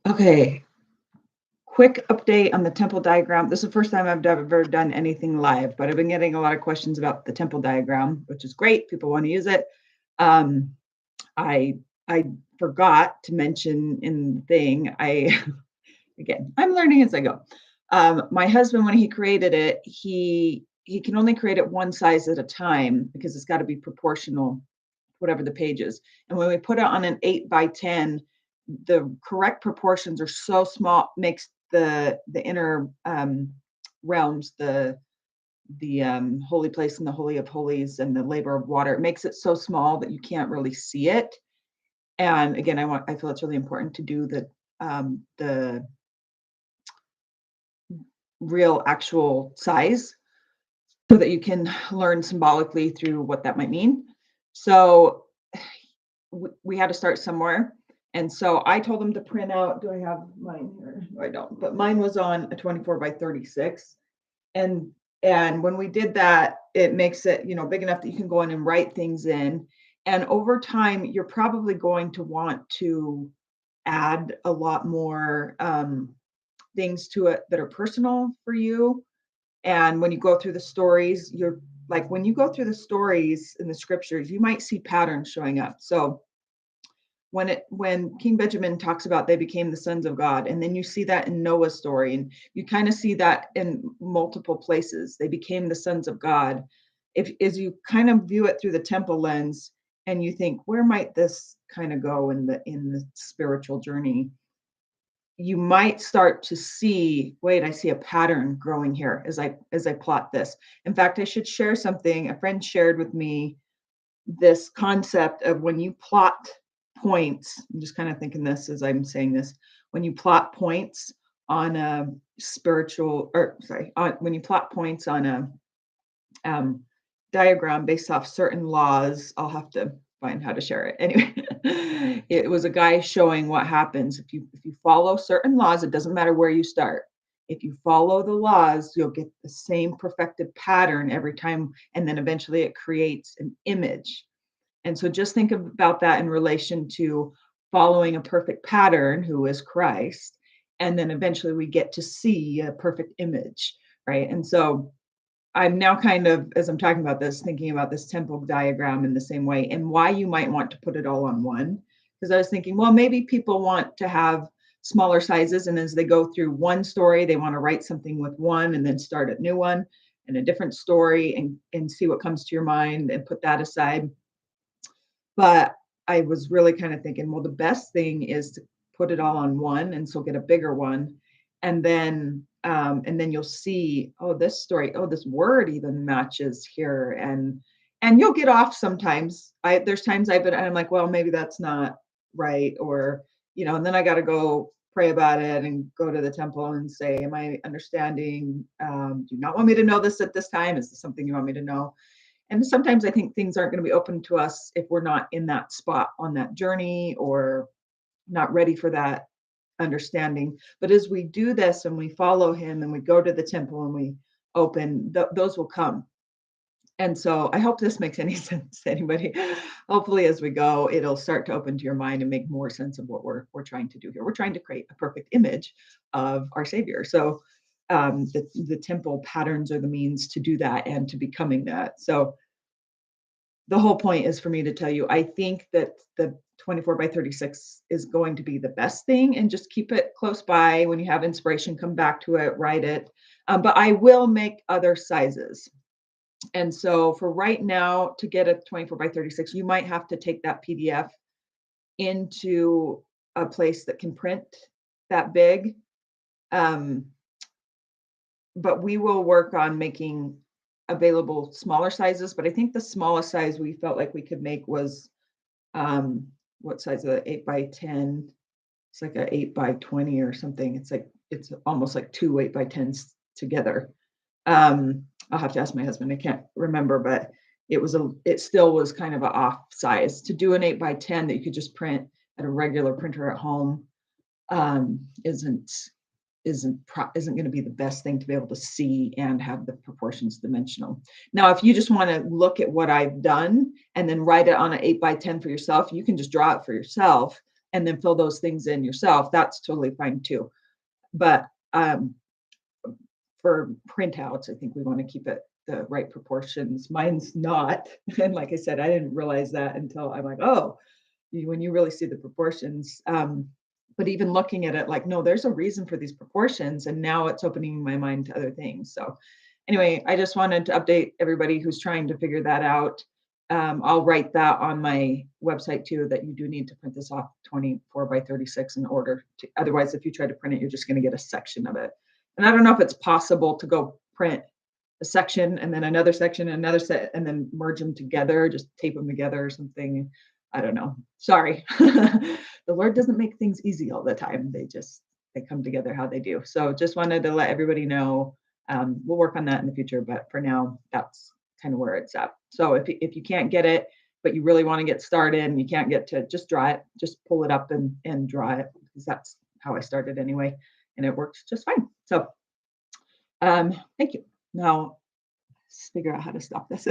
Okay, quick update on the temple diagram. This is the first time I've ever done anything live, but I've been getting a lot of questions about the temple diagram, which is great. People want to use it. Um, I I forgot to mention in the thing. I again, I'm learning as I go. My husband, when he created it, he can only create it one size at a time because it's got to be proportional, whatever the page is. And when we put it on an 8 by 10, the correct proportions are so small, makes the inner realms, the holy place and the holy of holies and the labor of water, it makes it so small that you can't really see it. And again, I feel it's really important to do the real actual size so that you can learn symbolically through what that might mean. So we had to start somewhere. And so I told them to print out. Do I have mine here? No, I don't. But mine was on a 24 by 36. And and when we did that, it makes it, big enough that you can go in and write things in. And over time, you're probably going to want to add a lot more things to it that are personal for you. And when you go through the stories, you're like when you go through the stories in the scriptures, you might see patterns showing up. So when King Benjamin talks about they became the sons of God, and then you see that in Noah's story, and you kind of see that in multiple places. They became the sons of God. If as you kind of view it through the temple lens, and you think, where might this kind of go in the spiritual journey? You might start to see, wait, I see a pattern growing here as I plot this. In fact, I should share something. A friend shared with me this concept of when you plot points. I'm just kind of thinking this as I'm saying this. When you plot points on a spiritual, or sorry, when you plot points on a um, diagram based off certain laws, I'll have to find how to share it. Anyway, it was a guy showing what happens if you follow certain laws. It doesn't matter where you start. If you follow the laws, you'll get the same perfected pattern every time, and then eventually it creates an image. And so just think about that in relation to following a perfect pattern, who is Christ. And then eventually we get to see a perfect image, right? And so I'm now kind of, as I'm talking about this, thinking about this temple diagram in the same way and why you might want to put it all on one. Because I was thinking, well, maybe people want to have smaller sizes. And as they go through one story, they want to write something with one and then start a new one and a different story and see what comes to your mind and put that aside. But I was really kind of thinking, well, the best thing is to put it all on one and so get a bigger one. And then you'll see, oh, this story, oh, this word even matches here. And you'll get off sometimes. There's times I'm like, well, maybe that's not right. Or, and then I gotta go pray about it and go to the temple and say, am I understanding? Do you not want me to know this at this time? Is this something you want me to know? And sometimes I think things aren't going to be open to us if we're not in that spot on that journey or not ready for that understanding. But as we do this and we follow him and we go to the temple and we open, those will come. And so I hope this makes any sense to anybody. Hopefully, as we go, it'll start to open to your mind and make more sense of what we're trying to do here. We're trying to create a perfect image of our Savior. So the temple patterns are the means to do that and to becoming that. So the whole point is for me to tell you, I think that the 24 by 36 is going to be the best thing, and just keep it close by. When you have inspiration, come back to it, write it. But I will make other sizes. And so for right now, to get a 24 by 36, you might have to take that PDF into a place that can print that big. Um, but we will work on making available smaller sizes. But I think the smallest size we felt like we could make was what size of the 8 by 10? It's like a 8 by 20 or something. It's almost like two 8 by 10s together. I'll have to ask my husband. I can't remember, but it still was kind of an off size to do an 8 by 10 that you could just print at a regular printer at home. Isn't isn't going to be the best thing to be able to see and have the proportions dimensional. Now, if you just want to look at what I've done and then write it on an 8 by 10 for yourself, you can just draw it for yourself and then fill those things in yourself, that's totally fine too. But for printouts, I think we want to keep it the right proportions. Mine's not. And like I said, I didn't realize that until I'm like, oh, when you really see the proportions. But even looking at it, like, no, there's a reason for these proportions. And now it's opening my mind to other things. So anyway, I just wanted to update everybody who's trying to figure that out. I'll write that on my website too, that you do need to print this off 24 by 36 in order to, otherwise, if you try to print it, you're just going to get a section of it. And I don't know if it's possible to go print a section and then another section and another set and then merge them together, just tape them together or something. I don't know. Sorry. The Lord doesn't make things easy all the time. They come together how they do. So just wanted to let everybody know. We'll work on that in the future, but for now, that's kind of where it's at. So if you can't get it, but you really want to get started and you can't get to, just draw it, just pull it up and draw it, because that's how I started anyway, and it works just fine. So thank you. Now let's figure out how to stop this.